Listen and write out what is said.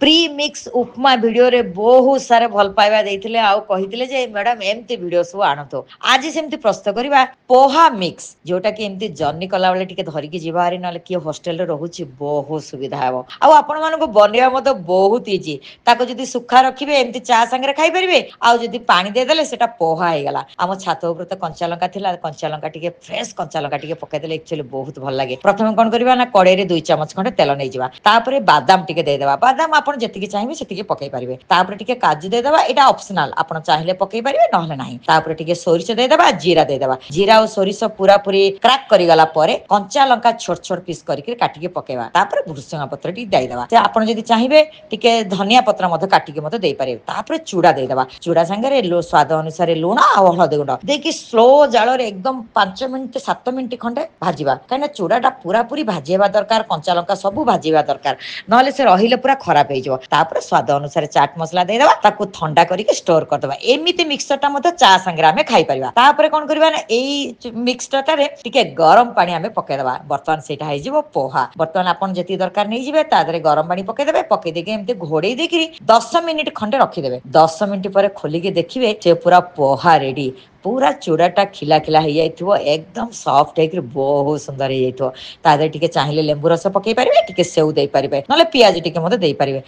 Premix उपमा video रे बहुत सारे भल पाइबा देइथिले आउ कहिथिले जे मैडम एमती वीडियो सब आणतो आज सेमती प्रस्तुत करबा पोहा मिक्स जोटा कि एमती जर्नी कला बेले टिके धरिक जीवा हारी नले कि हॉस्टल रे रहूची बहुत सुविधा हेबो आउ आपण मानको बनिया मते बहुत इजी ताको जदी सुखा रखिबे एमती चा संगे खाइ परिबे आउ जदी पानी दे देले सेटा पोहा हे गेला हम छात ऊपर त कंचा लंका थिला कंचा लंका टिके फ्रेश कंचा लंका टिके पके देले एक्चुअली बहुत भल लागे प्रथम कोन करबा ना कड़े रे 2 चम्मच खंडे तेल नै जिबा तापरे बादाम टिके दे देबा बादाम आपण जतिकी चाहिबे सेतिकी पके परिबे तापरे टिके काजू दे देबा एटा ऑप्शनल आपण चाहिले पके परिबे नहले नाही तापरे टिके सोरिष दे देबा जीरा दे देबा जीरा और सोरिष पूरा पूरी क्रैक करि गला परे कंचा लंका छोट छोट पीस करके काटिके पकेबा तापरे भुसंगा पत्र टी दे देबा ते आपण जदी चाहिबे टिके धनिया पत्र मते काटिके मते दे परिबे तापरे चूड़ा दे देबा चूड़ा संगे रे लो स्वाद अनुसार लूण आ हळदी गुंड देकी स्लो जाळ रे एकदम 5 मिनिट 7 मिनिट खंडे भाजीबा काना चूड़ाटा पूरा पूरी भाजीबा दरकार कंचा लंका सब भाजीबा दरकार नहले से रहिले पूरा खराब हे जबो तापर स्वाद अनुसार चाट मसला दे देबा ताकू ठंडा करके स्टोर कर देबा एमिति मिक्सचरटा मते चा संगे हमें खाइ परिबा तापर कोन करबा ना एई मिक्सचरटा रे टिके गरम पानी हमें पके देबा बर्तमान सेटा हे जबो पोहा बर्तमान आपण जति दरकार नै जिवे ता दरे गरम पानी पके देबे पके देके एमते घोड़े देकरी 10 मिनिट खंडे रखि देबे 10 मिनिट परे खोली के देखिबे से पूरा पोहा रेडी पूरा चूड़ाटा खिला खिला हो जाइथिबो एकदम सॉफ्ट हेकरी बहुत सुंदर हो जाइथिबो ता दे टिके चाहिले लेंबू रस पके परिबे टिके सेउ दे परिबे नले प्याज टिके मते दे परिबे।